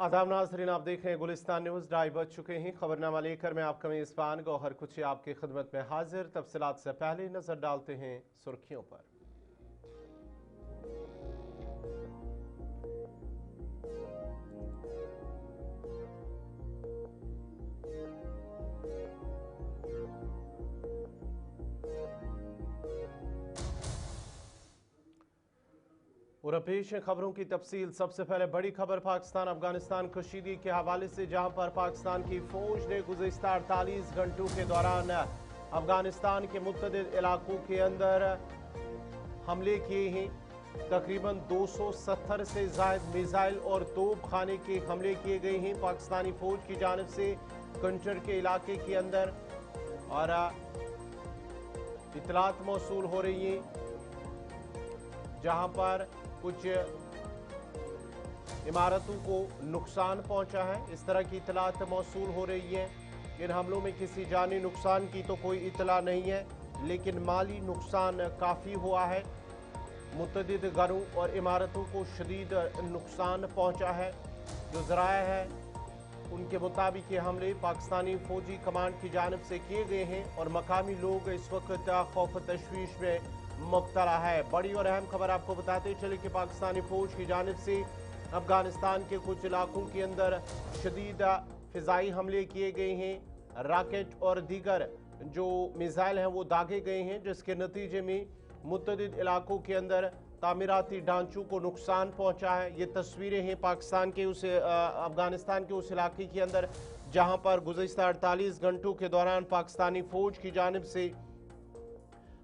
आदाब नाज़रीन, आप देख रहे हैं गुलिस्तान न्यूज़। 2:30 बज चुके हैं। खबरनामा लेकर मैं आपका मेज़बान गौहर कुछ आपकी खिदमत में हाजिर। तफसीलात से पहले नजर डालते हैं सुर्खियों पर। और पेश है खबरों की तफसील। सबसे पहले बड़ी खबर पाकिस्तान अफगानिस्तान कशीदगी के हवाले से, जहां पर पाकिस्तान की फौज ने गुज़िश्ता 48 घंटों के दौरान अफगानिस्तान के मुतअद्दिद इलाकों के अंदर हमले किए हैं। तकरीबन 270 से ज़ायद मिसाइल और तोप खाने के हमले किए गए हैं पाकिस्तानी फौज की जानिब से कंचर के इलाके के अंदर। और इतलात मौसूल हो रही हैं जहां पर कुछ इमारतों को नुकसान पहुंचा है। इस तरह की इतलात मौसूल हो रही है। इन हमलों में किसी जानी नुकसान की तो कोई इतला नहीं है, लेकिन माली नुकसान काफ़ी हुआ है। मुतअद्दिद घरों और इमारतों को शदीद नुकसान पहुंचा है। जो ज़राए है उनके मुताबिक ये हमले पाकिस्तानी फौजी कमांड की जानिब से किए गए हैं और मकामी लोग इस वक्त खौफ तशवीश में मुब्तला है। बड़ी और अहम खबर आपको बताते चले कि पाकिस्तानी फौज की जानिब से अफगानिस्तान के कुछ इलाकों के अंदर शदीद फ़िज़ाई हमले किए गए हैं। रॉकेट और दीगर जो मिसाइल हैं वो दागे गए हैं, जिसके नतीजे में मुतअद्दिद इलाकों के अंदर तामीराती ढांचों को नुकसान पहुंचा है। ये तस्वीरें हैं पाकिस्तान के अफगानिस्तान के उस इलाके के अंदर जहां पर गुज़िश्ता 48 घंटों के दौरान पाकिस्तानी फौज की जानिब से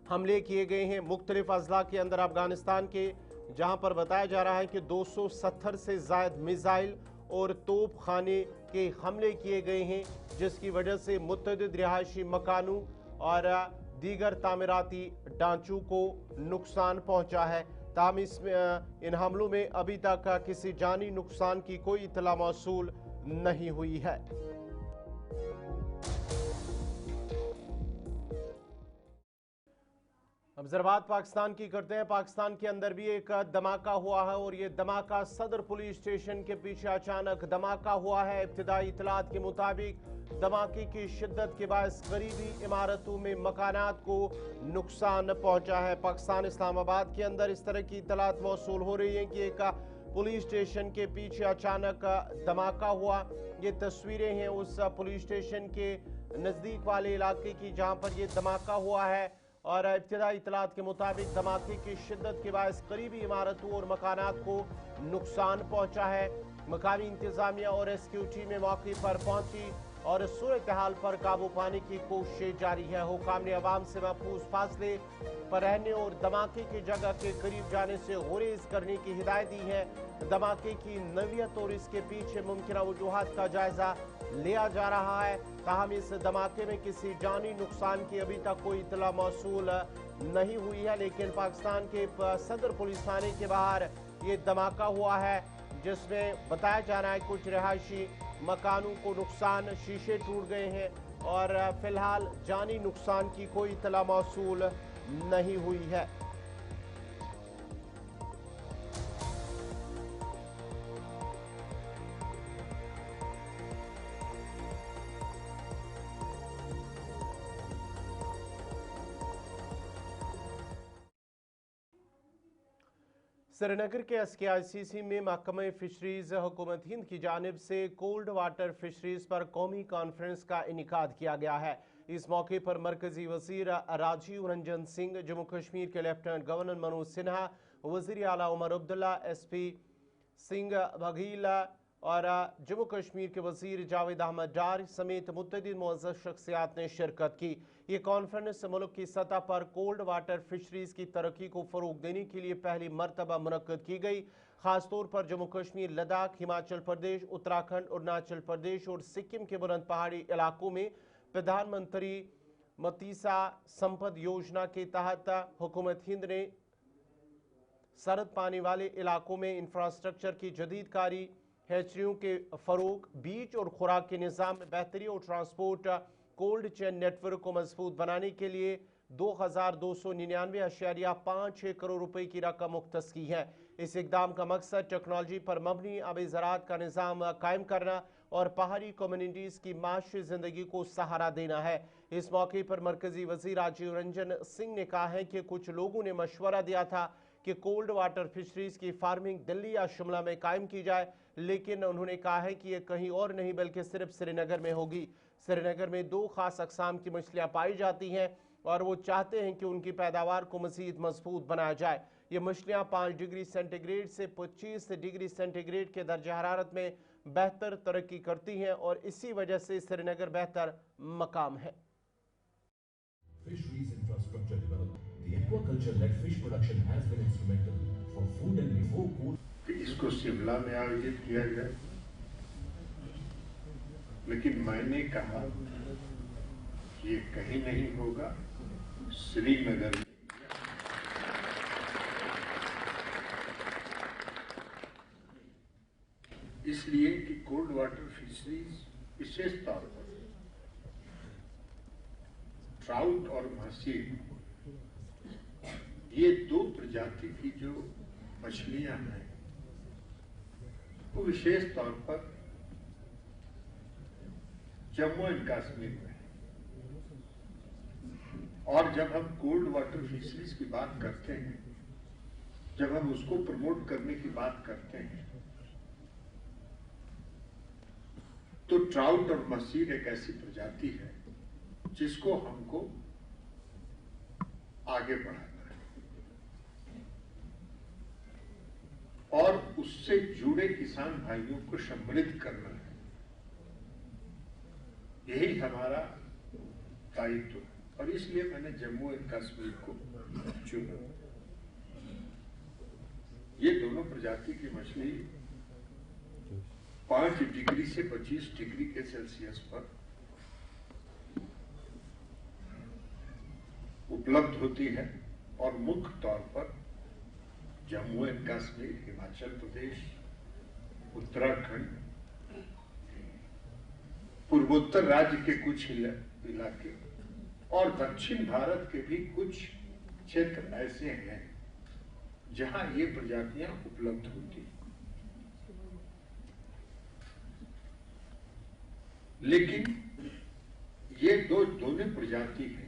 हमले किए गए हैं मुख्तलिफ अजला के अंदर अफगानिस्तान के, जहां पर बताया जा रहा है कि 270 से ज़ायद मिसाइल और तोप खाने के हमले किए गए हैं, जिसकी वजह से मुतअद्दिद रिहायशी मकानों और दीगर तामीराती ढांचों को नुकसान पहुंचा है। ताहम इन हमलों में अभी तक किसी जानी नुकसान की कोई इतला मौसूल नहीं हुई है। अब जरा बात पाकिस्तान की करते हैं। पाकिस्तान के अंदर भी एक धमाका हुआ है और ये धमाका सदर पुलिस स्टेशन के पीछे अचानक धमाका हुआ है। इब्तिदाई इतलात के मुताबिक धमाके की शिद्दत के बायस करीबी इमारतों में मकानात को नुकसान पहुंचा है। पाकिस्तान इस्लामाबाद के अंदर इस तरह की इतलात मौसूल हो रही है कि एक पुलिस स्टेशन के पीछे अचानक धमाका हुआ। ये तस्वीरें हैं उस पुलिस स्टेशन के नज़दीक वाले इलाके की जहां पर यह धमाका हुआ है। और इब्तिदाई इतलात के मुताबिक धमाके की शिद्दत के बायस करीबी इमारतों और मकानात को नुकसान पहुंचा है। मकामी इंतजामिया और रेस्क्यू टीमें मौके पर पहुंची और सूरत हाल पर काबू पाने की कोशिश जारी है। हुकाम ने अवाम से महफूज फासले पर रहने और धमाके की जगह के करीब जाने से गुरेज करने की हिदायत दी है। धमाके की नवीयत और इसके पीछे मुमकिन वजूहात का जायजा लिया जा रहा है। ताहम इस धमाके में किसी जानी नुकसान की अभी तक कोई इतला मौसूल नहीं हुई है, लेकिन पाकिस्तान के सदर पुलिस थाने के बाहर ये धमाका हुआ है, जिसमें बताया जा रहा है कुछ रिहायशी मकानों को नुकसान, शीशे टूट गए हैं और फिलहाल जानी नुकसान की कोई इतला मौसूल नहीं हुई है। श्रीनगर के SKICC में महकमा फिशरीज हुकूमत हिंद की जानिब से कोल्ड वाटर फिशरीज पर कौमी कॉन्फ्रेंस का इनेकाद किया गया है। इस मौके पर मरकजी वजीर राजीव रंजन सिंह, जम्मू कश्मीर के लेफ्टिनेंट गवर्नर मनोज सिन्हा, वजीर आला उमर अब्दुल्ला, SP सिंह बघेल और जम्मू कश्मीर के वजीर जावेद अहमद डार समेत मुतअद्दिद मुअज़्ज़ज़ शख्सियात ने शिरकत की। ये कॉन्फ्रेंस मुल्क की सतह पर कोल्ड वाटर फिशरीज की तरक्की को फ़रोग देने के लिए पहली मरतबा मुनक्कद की गई। खासतौर पर जम्मू कश्मीर, लद्दाख, हिमाचल प्रदेश, उत्तराखंड, अरुणाचल प्रदेश और सिक्किम के बुलंद पहाड़ी इलाकों में प्रधानमंत्री मत्स्य संपद योजना के तहत हुकूमत हिंद ने सरद पानी वाले इलाकों में इंफ्रास्ट्रक्चर की जदीदकारी, हैचरियों के फ़रोग, बीज और खुराक के निज़ाम में बेहतरी और ट्रांसपोर्ट कोल्ड चेन नेटवर्क को मजबूत बनाने के लिए 2299.56 करोड़ रुपए की रकम मुख्तस की है। इस इकदाम का मकसद टेक्नोलॉजी पर मबनी आबी ज़राअत का निज़ाम कायम करना और पहाड़ी कम्युनिटीज़ की माशी ज़िंदगी को सहारा देना है। इस मौके पर मरकजी वज़ीर राजीव रंजन सिंह ने कहा है कि कुछ लोगों ने मशवरा दिया था कि कोल्ड वाटर फिशरीज की फार्मिंग दिल्ली या शिमला में कायम की जाए, लेकिन उन्होंने कहा है कि यह कहीं और नहीं बल्कि सिर्फ श्रीनगर में होगी। श्रीनगर में 2 खास अक़साम की मछलियाँ पाई जाती हैं और वो चाहते हैं कि उनकी पैदावार को मज़ीद मजबूत बनाया जाए। ये मछलियाँ 5 डिग्री सेंटीग्रेड से 25 डिग्री सेंटीग्रेड के दर्जा हरारत में बेहतर तरक्की करती हैं और इसी वजह से श्रीनगर बेहतर मकाम है। Fisheries infrastructure development. The aquaculture-led fish production has been instrumental for food and before cold. इसको शिमला में आयोजित किया गया, लेकिन मैंने कहा ये कहीं नहीं होगा, श्रीनगर में। इसलिए कि कोल्ड वाटर फिशरीज विशेष तौर पर ट्राउट और महसीर, ये 2 प्रजाति की जो मछलियां हैं वो विशेष तौर पर जम्मू एंड कश्मीर में, और जब हम कोल्ड वाटर फिशरीज की बात करते हैं, जब हम उसको प्रमोट करने की बात करते हैं, तो ट्राउट और मसीर एक ऐसी प्रजाति है जिसको हमको आगे बढ़ाना है और उससे जुड़े किसान भाइयों को सम्मिलित करना है। यही हमारा दायित्व है और इसलिए मैंने जम्मू एंड कश्मीर को चुना। ये दोनों प्रजाति की मछली 5 डिग्री से 25 डिग्री के सेल्सियस पर उपलब्ध होती है और मुख्य तौर पर जम्मू एंड कश्मीर, हिमाचल प्रदेश, उत्तराखंड, पूर्वोत्तर राज्य के कुछ इलाके और दक्षिण भारत के भी कुछ क्षेत्र ऐसे हैं जहां ये प्रजातियां उपलब्ध होती हैं। लेकिन ये दोनों प्रजाति हैं,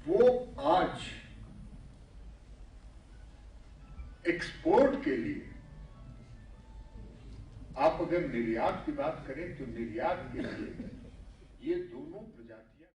वो आज एक्सपोर्ट के लिए, आप अगर निर्यात की बात करें तो निर्यात के लिए ये दोनों प्रजातियां।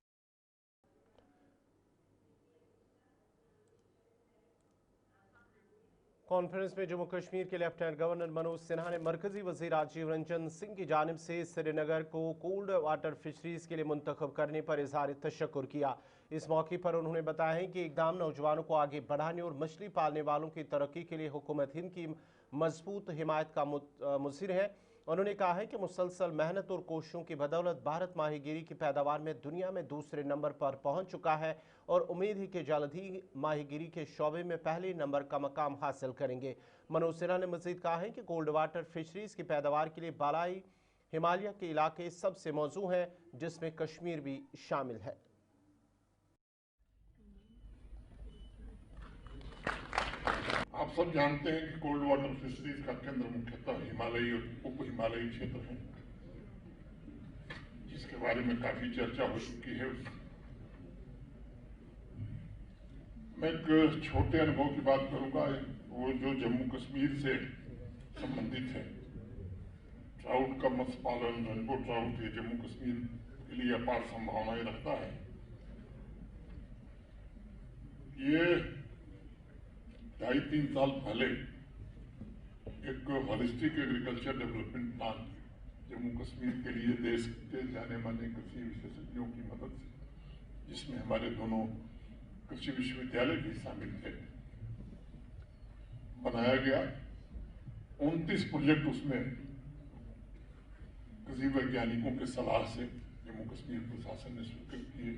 कॉन्फ्रेंस में जम्मू कश्मीर के लेफ्टिनेंट गवर्नर मनोज सिन्हा ने मरकजी वज़ीर राजीव रंजन सिंह की जानिब से श्रीनगर को कोल्ड वाटर फिशरीज के लिए मुंतखब करने पर इजहार तशक्कुर किया। इस मौके पर उन्होंने बताया है कि इकदाम नौजवानों को आगे बढ़ाने और मछली पालने वालों की तरक्की के लिए हुकूमत हिंद की मजबूत हिमायत का मुसिर है। उन्होंने कहा है कि मुसलसल मेहनत और कोशिशों की बदौलत भारत माहीगीरी की पैदावार में दुनिया में दूसरे नंबर पर पहुंच चुका है और उम्मीद है कि जल्द ही माहीगीरी के शोबे में पहले नंबर का मकाम हासिल करेंगे। मनोज सिन्हा ने मजीद कहा है कि कोल्ड वाटर फिशरीज की पैदावार के लिए बालाई हिमालय के इलाके सबसे मौजू हैं, जिसमें कश्मीर भी शामिल है। आप सब जानते हैं कि कोल्ड वाटर फिशरीज का केंद्र मुख्यतः हिमालयी और उप हिमालयी क्षेत्र है, जिसके बारे में काफी चर्चा हो चुकी है। मैं एक छोटे अनुभव की बात करूंगा, वो जो जम्मू कश्मीर से संबंधित है। ट्राउट का मत्स्य पालन, रेनबो ट्राउट, ये जम्मू कश्मीर के लिए अपार संभावनाएं रखता है। ये 2.5-3 साल पहले एक holistic agriculture development plan Jammu Kashmir के लिए देश के जाने माने कृषि विशेषज्ञों की मदद से, जिसमें हमारे दोनों कृषि विश्वविद्यालय भी शामिल थे, बनाया गया। 29 प्रोजेक्ट उसमें कृषि वैज्ञानिकों के सलाह से जम्मू कश्मीर प्रशासन ने स्वीकृत किए।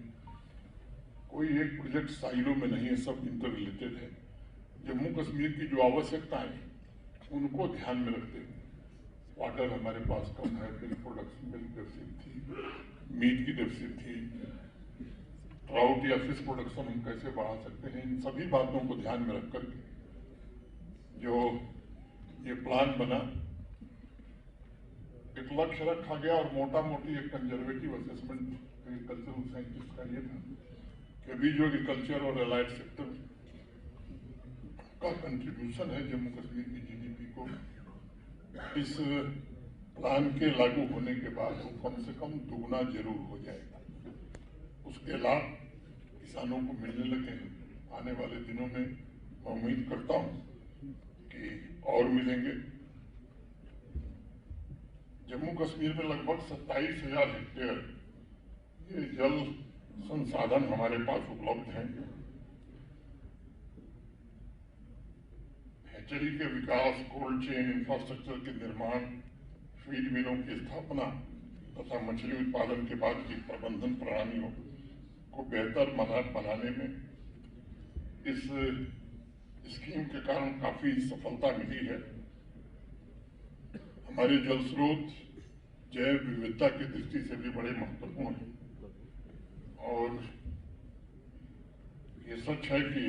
कोई एक प्रोजेक्ट साइलो में नहीं है, सब इंटर रिलेटेड है। जम्मू कश्मीर की जो आवश्यकताएं उनको ध्यान में रखते हुए, वाटर हमारे पास कम है, मिल्क प्रोडक्शन, मिल्क डेफिसिट थी, मीट की डेफिसिट थी, ट्राउट या फिश प्रोडक्शन हम कैसे बढ़ा सकते हैं, इन सभी बातों को ध्यान में रख कर जो ये प्लान बना, एक लक्ष्य रखा गया और मोटा मोटी एक कंजर्वेटिव असेसमेंट एग्रीकल्चरल साइंटिस्ट का ये था कि अभी जो एग्रीकल्चर और एलाइड सेक्टर का कंट्रीब्यूशन है जम्मू कश्मीर की जीडीपी को, इस प्लान के लागू होने के बाद वो कम से कम दुगना जरूर हो जाएगा। उसके लाभ किसानों को मिलने लगे हैं। आने वाले दिनों में मैं उम्मीद करता हूं कि और मिलेंगे। जम्मू कश्मीर में लगभग 27,000 हेक्टेयर ये जल संसाधन हमारे पास उपलब्ध हैं। हैचरी के विकास, कोल्ड चेन इंफ्रास्ट्रक्चर के निर्माण, फीड मिलों की स्थापना तथा मछली उत्पादन के बाद की प्रबंधन प्रणालियों को बेहतर बनाने में इस स्कीम के कारण काफी सफलता मिली है। हमारे जल स्रोत जैव विविधता की दृष्टि से भी बड़े महत्वपूर्ण हैं और ये सच है कि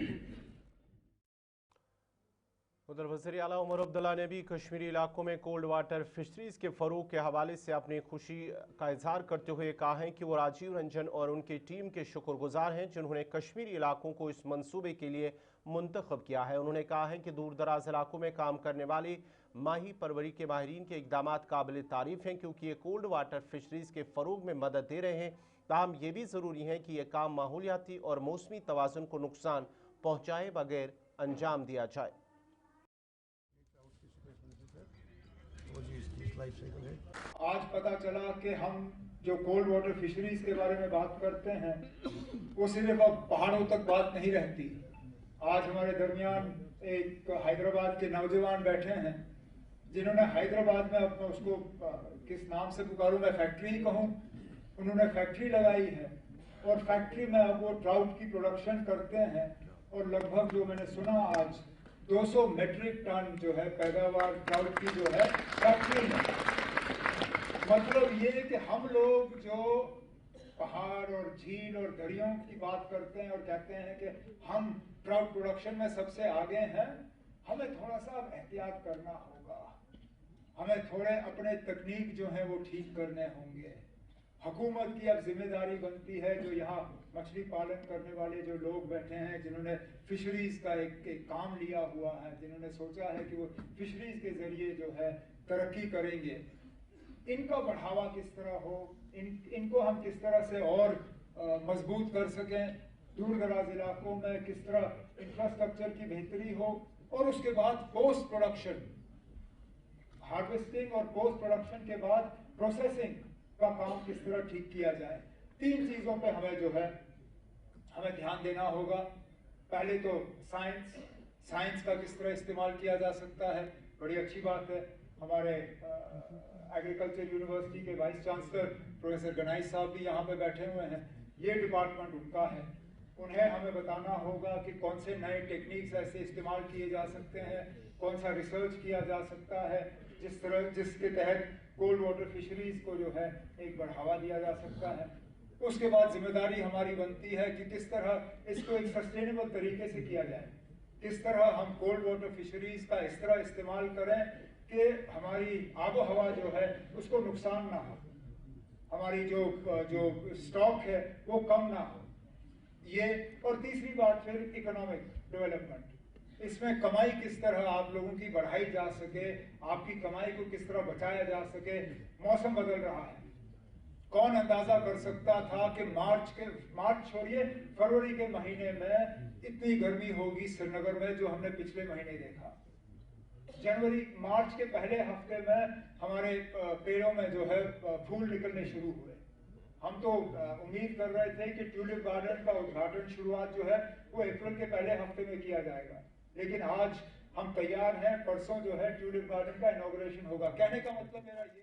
उधर वज़ीर आला उमर अब्दुल्ला ने भी कश्मीरी इलाकों में कोल्ड वाटर फिशरीज के फ़रोग के हवाले से अपनी खुशी का इजहार करते हुए कहा है कि वो राजीव रंजन और उनकी टीम के शुक्रगुजार हैं जिन्होंने कश्मीरी इलाकों को इस मंसूबे के लिए मुंतखब किया है। उन्होंने कहा है कि दूर दराज इलाकों में काम करने वाली माही परवरी के माहिरीन के इकदाम काबिल तारीफ हैं क्योंकि ये कोल्ड वाटर फिशरीज के फ़रोग में मदद दे रहे हैं। ताहम ये भी ज़रूरी है कि यह काम माहौलियाती और मौसमी तवाज़ुन को नुकसान पहुँचाए बगैर अंजाम दिया जाए। आज पता चला कि हम जो कोल्ड वाटर फिशरीज के बारे में बात करते हैं वो सिर्फ अब पहाड़ों तक बात नहीं रहती। आज हमारे दरमियान एक हैदराबाद के नौजवान बैठे हैं जिन्होंने हैदराबाद में अपना उसको किस नाम से पुकारूं, मैं फैक्ट्री ही कहूं, उन्होंने फैक्ट्री लगाई है और फैक्ट्री में अब वो ट्राउट की प्रोडक्शन करते हैं और लगभग जो मैंने सुना आज 200 मेट्रिक टन जो है पैदावार ट्राउट की जो है फैक्ट्री में। मतलब ये कि हम लोग जो पहाड़ और झील और दरियाओं की बात करते हैं और कहते हैं कि हम ट्राउट प्रोडक्शन में सबसे आगे हैं, हमें थोड़ा सा अब एहतियात करना होगा। हमें थोड़े अपने तकनीक जो है वो ठीक करने होंगे। हुकूमत की अब जिम्मेदारी बनती है, जो यहाँ मछली पालन करने वाले जो लोग बैठे हैं जिन्होंने फिशरीज का एक काम लिया हुआ है, जिन्होंने सोचा है कि वो फिशरीज के जरिए जो है तरक्की करेंगे, इनका बढ़ावा किस तरह हो, इनको हम किस तरह से और मजबूत कर सकें, दूर दराज इलाकों में किस तरह इंफ्रास्ट्रक्चर की बेहतरी हो और उसके बाद पोस्ट प्रोडक्शन, हार्वेस्टिंग और पोस्ट प्रोडक्शन के बाद प्रोसेसिंग का काम किस तरह ठीक किया जाए। 3 चीजों पे हमें जो है हमें ध्यान देना होगा। पहले तो साइंस का किस तरह इस्तेमाल किया जा सकता है। बड़ी अच्छी बात है, हमारे एग्रीकल्चर यूनिवर्सिटी के वाइस चांसलर प्रोफेसर गनाई साहब भी यहाँ पे बैठे हुए हैं। ये डिपार्टमेंट उनका है, उन्हें हमें बताना होगा कि कौन से नए टेक्निक्स ऐसे इस्तेमाल किए जा सकते हैं, कौन सा रिसर्च किया जा सकता है जिसके तहत कोल्ड वाटर फिशरीज को जो है एक बढ़ावा दिया जा सकता है। उसके बाद जिम्मेदारी हमारी बनती है कि किस तरह इसको एक सस्टेनेबल तरीके से किया जाए, किस तरह हम कोल्ड वाटर फिशरीज का इस तरह इस्तेमाल करें कि हमारी आबो हवा जो है उसको नुकसान ना हो, हमारी जो स्टॉक है वो कम ना हो। ये और तीसरी बात फिर इकोनॉमिक डेवलपमेंट, इसमें कमाई किस तरह आप लोगों की बढ़ाई जा सके, आपकी कमाई को किस तरह बचाया जा सके। मौसम बदल रहा है, कौन अंदाजा कर सकता था कि मार्च छोड़िए फरवरी के महीने में इतनी गर्मी होगी श्रीनगर में जो हमने पिछले महीने देखा। मार्च के पहले हफ्ते में हमारे पेड़ों में जो है फूल निकलने शुरू हुए। हम तो उम्मीद कर रहे थे कि ट्यूलिप गार्डन का उद्घाटन शुरुआत जो है वो अप्रैल के पहले हफ्ते में किया जाएगा, लेकिन आज हम तैयार हैं, परसों जो है ट्यूलिप गार्डन का इनॉग्रेशन होगा। कहने का मतलब मेरा ये।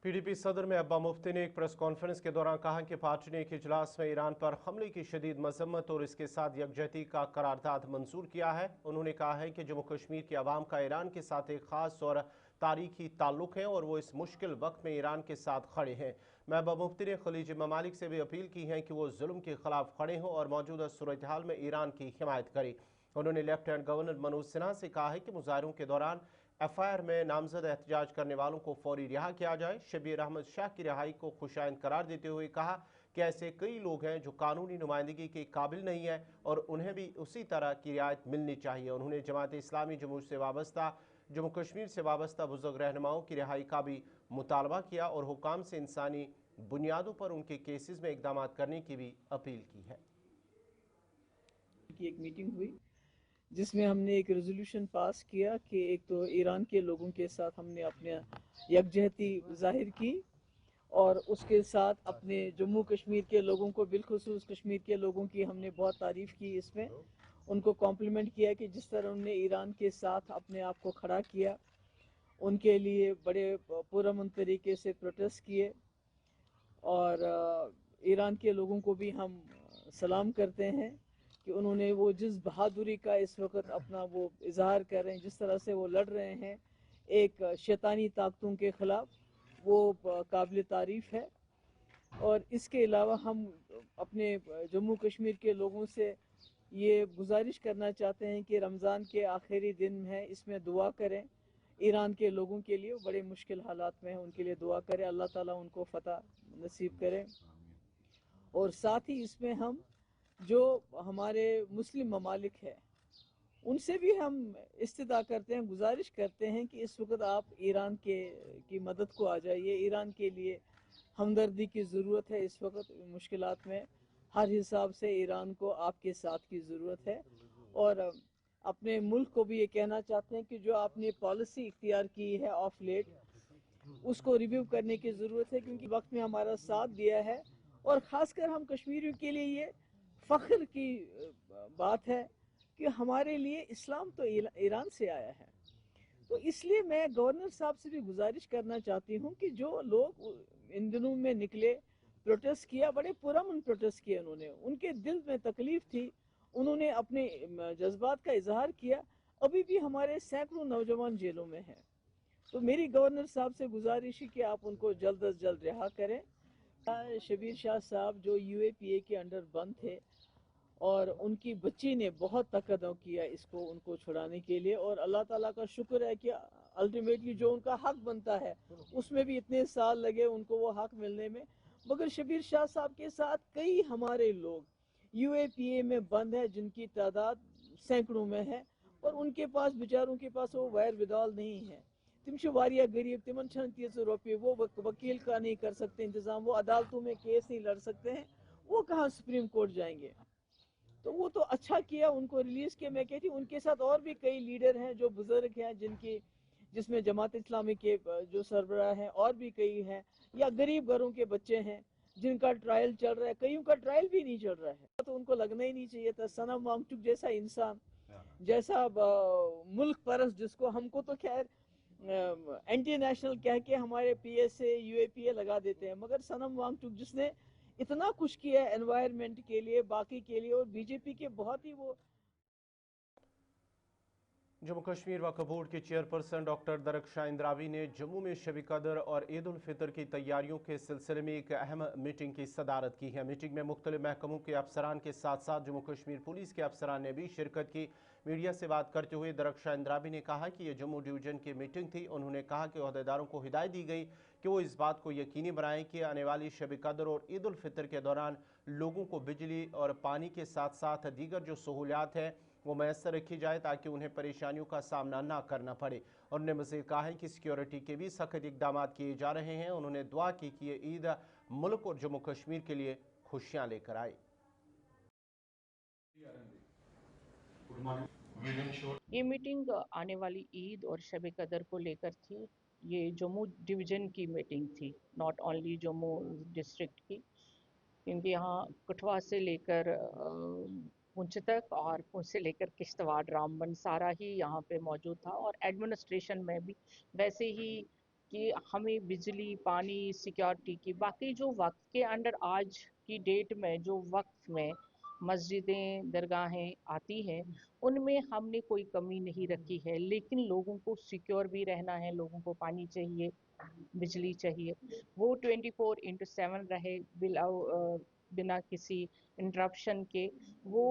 पीडीपी सदर महबूबा मुफ्ती ने एक प्रेस कॉन्फ्रेंस के दौरान कहा कि पार्टी ने एक इजलास में ईरान पर हमले की शदीद मजम्मत और इसके साथ यकजहती का करारदाद मंजूर किया है। उन्होंने कहा है कि जम्मू कश्मीर की आवाम का ईरान के साथ एक खास और तारीखी ताल्लुक है और वो इस मुश्किल वक्त में ईरान के साथ खड़े हैं। महबूबा मुफ्ती ने खलीजी ममालिक से भी अपील की है कि वो जुल्म के खिलाफ खड़े हों और मौजूदा सूरत हाल में ईरान की हिमायत करें। उन्होंने लेफ्टिनेंट गवर्नर मनोज सिन्हा से कहा है कि मुजाहरों के दौरान एफआईआर में नामजद एहतजाज करने वालों को फौरी रिहा किया जाए। शबीर अहमद शाह की रिहाई को खुशाइंद करार देते हुए कहा कि ऐसे कई लोग हैं जो कानूनी नुमाइंदगी के काबिल नहीं है और उन्हें भी उसी तरह की रियायत मिलनी चाहिए। उन्होंने जमात इस्लामी जम्मू कश्मीर से वाबस्ता बुजुर्ग रहनुमाओं की रिहाई का भी मुतालबा किया और हुकाम से इंसानी बुनियादों पर उनके केसेस में इकदाम करने की भी अपील की है। एक मीटिंग हुई जिसमें हमने एक रेजोल्यूशन पास किया कि एक तो ईरान के लोगों के साथ हमने अपने यकजहती जाहिर की और उसके साथ अपने जम्मू कश्मीर के लोगों को, बिलखुसूस कश्मीर के लोगों की हमने बहुत तारीफ़ की। इसमें उनको कॉम्प्लीमेंट किया कि जिस तरह उन्होंने ईरान के साथ अपने आप को खड़ा किया, उनके लिए बड़े पुरअमन तरीके से प्रोटेस्ट किए और ईरान के लोगों को भी हम सलाम करते हैं कि उन्होंने वो जिस बहादुरी का इस वक्त अपना वो इजहार कर रहे हैं, जिस तरह से वो लड़ रहे हैं एक शैतानी ताकतों के ख़िलाफ़, वो काबिल तारीफ़ है। और इसके अलावा हम अपने जम्मू कश्मीर के लोगों से ये गुजारिश करना चाहते हैं कि रमज़ान के आखिरी दिन है, इसमें दुआ करें। ईरान के लोगों के लिए बड़े मुश्किल हालात में हैं, उनके लिए दुआ करें, अल्लाह ताला उनको फ़तह नसीब करें। और साथ ही इसमें हम जो हमारे मुस्लिम ममालिक है उनसे भी हम इस्तिदा करते हैं, गुजारिश करते हैं कि इस वक्त आप ईरान की मदद को आ जाइए। ईरान के लिए हमदर्दी की ज़रूरत है इस वक्त मुश्किलात में। हर हिसाब से ईरान को आपके साथ की ज़रूरत है। और अपने मुल्क को भी ये कहना चाहते हैं कि जो आपने पॉलिसी इख्तियार की है ऑफ लेट, उसको रिव्यू करने की ज़रूरत है, क्योंकि वक्त में हमारा साथ दिया है। और ख़ासकर हम कश्मीरियों के लिए ये फ़ख्र की बात है कि हमारे लिए इस्लाम तो ईरान से आया है। तो इसलिए मैं गवर्नर साहब से भी गुजारिश करना चाहती हूँ कि जो लोग इन दिनों में निकले, प्रोटेस्ट किया, बड़े पुरअमन प्रोटेस्ट किए उन्होंने, उनके दिल में तकलीफ थी, उन्होंने अपने जज्बात का इजहार किया। अभी भी हमारे सैकड़ों नौजवान जेलों में हैं। तो मेरी गवर्नर साहब से गुजारिश है कि आप उनको जल्द अज जल्द रिहा करें। शबीर शाह साहब जो UAPA के अंडर बंद थे और उनकी बच्ची ने बहुत तकदम किया इसको, उनको छुड़ाने के लिए, और अल्लाह ताला का शुक्र है कि अल्टीमेटली जो उनका हक बनता है उसमें भी इतने साल लगे उनको वो हक मिलने में। मगर शबीर शाह साहब के साथ कई हमारे लोग UAPA में बंद है जिनकी तादाद सैकड़ों में है और उनके पास, बेचारों के पास वो वैर विदाल नहीं है। तिम वारिया गरीब, तिमन छन तीस रुपये, वो वकील का नहीं कर सकते इंतजाम, वो अदालतों में केस नहीं लड़ सकते हैं, वो कहाँ सुप्रीम कोर्ट जाएंगे। तो वो तो अच्छा किया, उनको रिलीज किया। मैं कहती हूँ उनके साथ और भी कई लीडर हैं जो बुजुर्ग हैं, जिसमें जमात इस्लामी के जो सरबराह हैं और भी कई हैं, या गरीब घरों के बच्चे हैं जिनका ट्रायल चल रहा है, कईयों का ट्रायल भी नहीं चल रहा है। तो उनको लगना ही नहीं चाहिए था। सनम वांगचुक जैसा इंसान, जैसा मुल्क परस्त, जिसको हमको तो खैर एंटी नेशनल कह के हमारे PSA UAPA लगा देते हैं, मगर सनम वांगचुक जिसने इतना कुछ किया है एनवायरनमेंट के लिए, बाकी के लिए, और BJP के बहुत ही वो। जम्मू कश्मीर वक्फ बोर्ड के चेयरपर्सन डॉक्टर दरख्शां इंद्रावी ने जम्मू में शब कदर और ईद उल फितर की तैयारियों के सिलसिले में एक अहम मीटिंग की सदारत की है। मीटिंग में मुख्तलिफ महकमों के अफसरान के साथ साथ जम्मू कश्मीर पुलिस के अफसरान ने भी शिरकत की। मीडिया से बात करते हुए दरख्शां इंद्रावी ने कहा कि यह जम्मू डिवीजन की मीटिंग थी। उन्होंने कहा कि ओहदेदारों को हिदायत दी गई कि वो इस बात को यकीनी बनाएं कि आने वाली शब कदर और ईद उल फितर के दौरान लोगों को बिजली और पानी के साथ साथ दीगर जो सहूलियात है वो मैसर रखी जाए ताकि उन्हें परेशानियों का सामना ना करना पड़े। उन्होंने मज़ीद कहा है कि सिक्योरिटी के भी सख्त इकदाम किए जा रहे हैं। उन्होंने दुआ की कि ये ईद मुल्क और जम्मू कश्मीर के लिए खुशियां लेकर आए। ये मीटिंग आने वाली ईद और शब कदर को लेकर थी। ये जम्मू डिवीज़न की मीटिंग थी, नॉट ओनली जम्मू डिस्ट्रिक्ट की, क्योंकि यहाँ कठवा से लेकर पुंछ तक और पुंछ से लेकर किश्तवाड़, रामबन सारा ही यहाँ पे मौजूद था। और एडमिनिस्ट्रेशन में भी वैसे ही कि हमें बिजली, पानी, सिक्योरिटी की, बाकी जो वक्त के अंडर आज की डेट में जो वक्त में मस्जिदें, दरगाहें आती हैं, उनमें हमने कोई कमी नहीं रखी है। लेकिन लोगों को सिक्योर भी रहना है, लोगों को पानी चाहिए, बिजली चाहिए, वो 24/7 रहे बिना, 'बिना किसी इंटरप्शन के। वो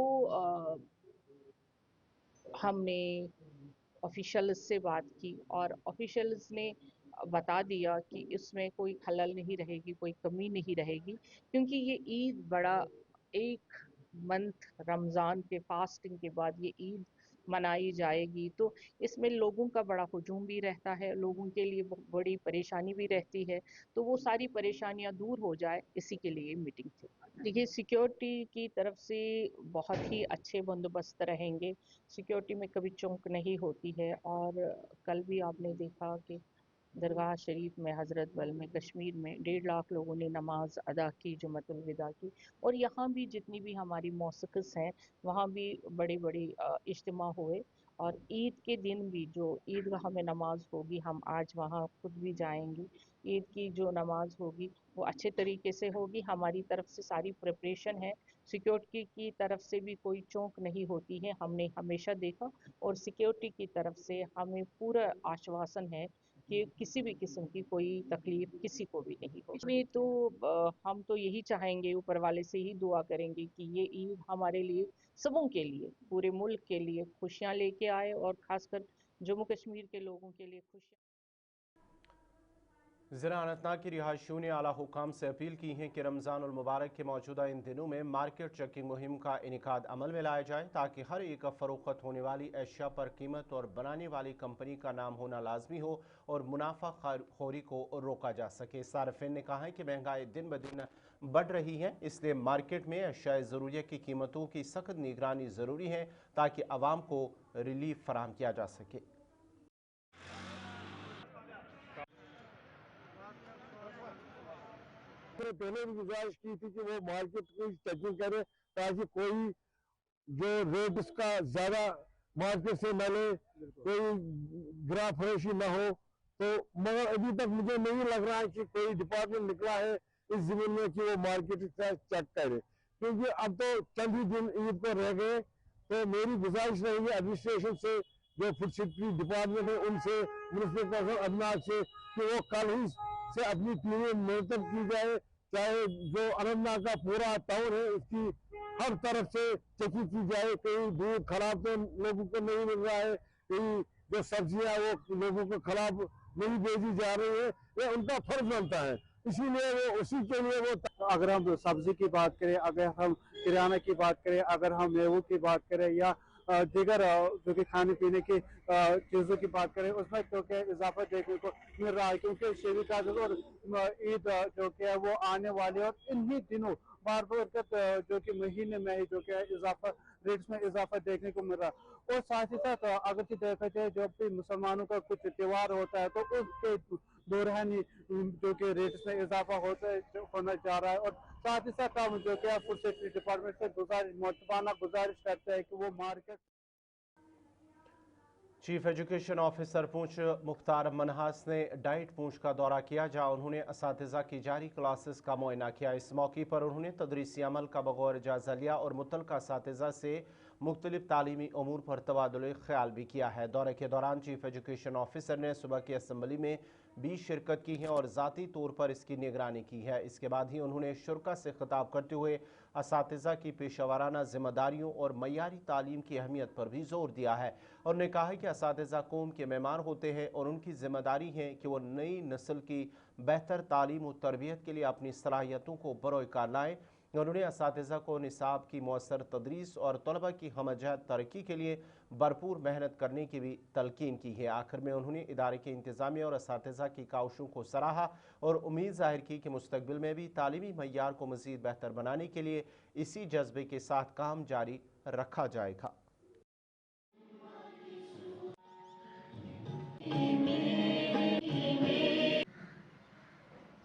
हमने ऑफिशियल्स से बात की और ऑफिशियल्स ने बता दिया कि इसमें कोई खलल नहीं रहेगी, कोई कमी नहीं रहेगी, क्योंकि ये ईद बड़ा एक मंथ रमज़ान के फास्टिंग के बाद ये ईद मनाई जाएगी, तो इसमें लोगों का बड़ा हुजूम भी रहता है, लोगों के लिए बड़ी परेशानी भी रहती है, तो वो सारी परेशानियां दूर हो जाए, इसी के लिए मीटिंग थी। देखिए, सिक्योरिटी की तरफ से बहुत ही अच्छे बंदोबस्त रहेंगे, सिक्योरिटी में कभी चूक नहीं होती है। और कल भी आपने देखा कि दरगाह शरीफ में हज़रत बल में कश्मीर में 1.5 लाख लोगों ने नमाज अदा की, जुम्मतुल विदा की। और यहाँ भी जितनी भी हमारी मौसिक़स हैं, वहाँ भी बड़ी बड़ी इज्तिमा हुए। और ईद के दिन भी जो ईदगाह में नमाज होगी, हम आज वहाँ खुद भी जाएंगे। ईद की जो नमाज होगी वो अच्छे तरीके से होगी, हमारी तरफ से सारी प्रिपरेशन है, सिक्योरिटी की तरफ से भी कोई चौंक नहीं होती है, हमने हमेशा देखा। और सिक्योरिटी की तरफ से हमें पूरा आश्वासन है कि किसी भी किस्म की कोई तकलीफ किसी को भी नहीं हो। इसमें तो हम तो यही चाहेंगे, ऊपर वाले से ही दुआ करेंगे कि ये ईद हमारे लिए, सबों के लिए, पूरे मुल्क के लिए खुशियाँ लेके आए और ख़ासकर जम्मू कश्मीर के लोगों के लिए खुशियाँ। ज़िला अनंतनाग की रिहायशियों ने आला हुकाम से अपील की है कि रमज़ान उल मुबारक के मौजूदा इन दिनों में मार्केट चेकिंग मुहिम का इनेकाद अमल में लाया जाए, ताकि हर एक फरोख्त होने वाली अशिया पर कीमत और बनाने वाली कंपनी का नाम होना लाजमी हो और मुनाफा खोरी को रोका जा सके। सार्फिन ने कहा है कि महंगाई दिन ब दिन बढ़ रही है, इसलिए मार्केट में अशिया ज़रूरिया की कीमतों की सख्त निगरानी ज़रूरी है, ताकि आवाम को रिलीफ फराहम किया जा सके। पहले भी गुजारिश की थी कि वो मार्केट की चेकिंग करे, ताकि कोई जो रेट उसका ज्यादा मार्केट से न ले, कोई गिरा फरोशी न हो। तो मगर अभी तक मुझे नहीं लग रहा है कि कोई डिपार्टमेंट निकला है इस जमीन में कि वो मार्केट का चेक करे, क्योंकि अब तो चंद ही दिन ईद को रह गए। तो मेरी गुजारिश रहेगी एडमिनिस्ट्रेशन से, जो फूड सेफ्टी डिपार्टमेंट है उनसे, म्युनिसिपल कौंसिल अदनाक से, कि वो कल ही से अपनी टीमें मुरतब की जाए, चाहे जो अनंतनाग का पूरा टाउन है उसकी हर तरफ से चेकिंग की जाए। कहीं दूध खराब तो लोगों को नहीं मिल रहा है, कहीं जो सब्जियां वो लोगों को खराब नहीं भेजी जा रही है, ये उनका फर्ज बनता है, इसीलिए वो उसी के लिए वो। अगर हम सब्जी की बात करें, अगर हम किराना की बात करें, अगर हम मेवों की बात करें, या दीगर जो कि खाने पीने की चीज़ों की बात करें, उसमें जो कि इजाफा देखने को मिल रहा है, क्योंकि शब का और ईद जो कि है वो आने वाली है। और इन्हीं दिनों बारबरकत जो कि महीने में ही जो कि इजाफा रेट्स में इजाफा देखने को मिल रहा है। और साथ ही साथ अगर देखा जाए जब भी मुसलमानों का कुछ त्यौहार होता है, तो उसके दौरान ही जो कि रेट्स में इजाफा होना जा रहा है। और साथ ही साथ हम जो कि फूड सेफ्टी डिपार्टमेंट से मुतबाना गुजारिश करते हैं कि वो मार्केट। चीफ एजुकेशन ऑफिसर पूंछ मुख्तार मनहास ने डाइट पूंछ का दौरा किया, जहां उन्होंने असातिज़ा की जारी क्लासेस का मुआयना किया। इस मौके पर उन्होंने तदरीसी अमल का बगौर जायजा लिया और मुतल्लिका असातिज़ा से मुख्तलिफ तालीमी अमूर पर तबादुल ख्याल भी किया है। दौरे के दौरान चीफ एजुकेशन ऑफिसर ने सुबह की असम्बली में भी शिरकत की है और ज़ाती तौर पर इसकी निगरानी की है। इसके बाद ही उन्होंने शुरा से खिताब करते हुए असातिज़ा की पेशावराना जिम्मेदारियों और मयारी तालीम की अहमियत पर भी जोर दिया है। उन्होंने कहा है कि असातिज़ा कौम के मेहमान होते हैं और उनकी जिम्मेदारी है कि वो नई नस्ल की बेहतर तालीम और तरबियत के लिए अपनी सलाहियतों को बरोकार लाएँ। उन्होंने असातिज़ा को निसाब की मौसर तदरीस और तलबा की हमजहत तरक्की के लिए भरपूर मेहनत करने की भी तलकीन की है। आखिर में उन्होंने इदारे के इंतज़ामिया और असातिज़ा की काविशों को सराहा और उम्मीद जाहिर की कि मुस्तकबिल में भी तालीमी मय्यार को मज़ीद बेहतर बनाने के लिए इसी जज्बे के साथ काम जारी रखा जाएगा।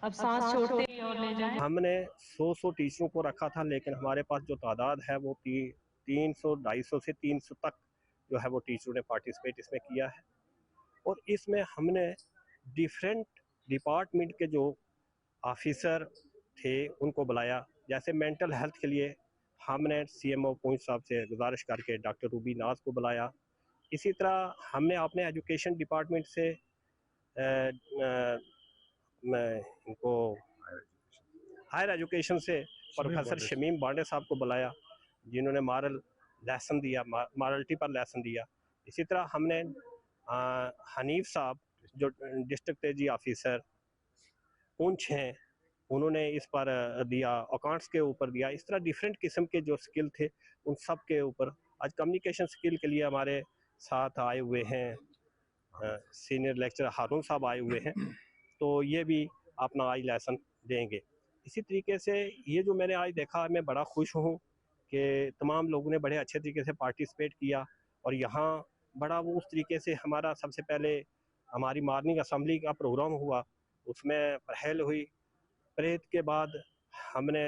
अब सांस छोड़ते और ले जाएं। हमने 100 टीचरों को रखा था, लेकिन हमारे पास जो तादाद है वो 300, 250 से 300 तक जो है वो टीचरों ने पार्टिसिपेट इसमें किया है। और इसमें हमने डिफरेंट डिपार्टमेंट के जो ऑफिसर थे उनको बुलाया। जैसे मेंटल हेल्थ के लिए हमने CMO पूंछ साहब से गुजारिश करके डॉक्टर रूबी नाज को बुलाया। इसी तरह हमने अपने एजुकेशन डिपार्टमेंट से इनको हायर एजुकेशन से प्रोफेसर शमीम बांडे साहब को बुलाया, जिन्होंने मॉरल लेसन दिया, मॉरलिटी पर लेसन दिया। इसी तरह हमने हनीफ साहब जो डिस्ट्रिक्ट एजी ऑफिसर पुंछ हैं, उन्होंने इस पर दिया, अकाउंट्स के ऊपर दिया। इस तरह डिफरेंट किस्म के जो स्किल थे उन सब के ऊपर आज कम्युनिकेशन स्किल के लिए हमारे साथ आए हुए हैं सीनियर लेक्चरर हारून साहब आए हुए हैं, तो ये भी अपना आज लेसन देंगे। इसी तरीके से ये जो मैंने आज देखा, मैं बड़ा खुश हूँ कि तमाम लोगों ने बड़े अच्छे तरीके से पार्टिसिपेट किया और यहाँ बड़ा वो उस तरीके से हमारा सबसे पहले हमारी मॉर्निंग असेंबली का प्रोग्राम हुआ, उसमें पहल हुई। परेड के बाद हमने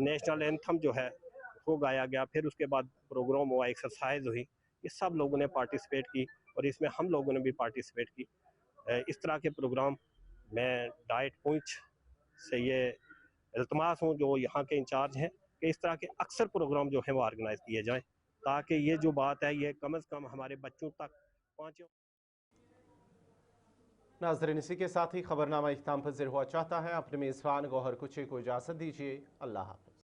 नेशनल एंथम जो है वो गाया गया, फिर उसके बाद प्रोग्राम हुआ, एक्सरसाइज हुई। ये सब लोगों ने पार्टिसिपेट की और इसमें हम लोगों ने भी पार्टिसिपेट की। इस तरह के प्रोग्राम मैं डाइट पुंछ से ये इल्तमास हूँ जो यहाँ के इंचार्ज हैं कि इस तरह के अक्सर प्रोग्राम जो है वो ऑर्गेनाइज किए जाएं, ताकि ये जो बात है ये कम से कम हमारे बच्चों तक पहुँचे। नाज़रीन, इसी के साथ ही खबरनामा इख्तिताम पज़ीर हुआ चाहता है। अपने मेज़बान गौहर कुची को इजाज़त दीजिए। अल्लाह हाफ़िज़।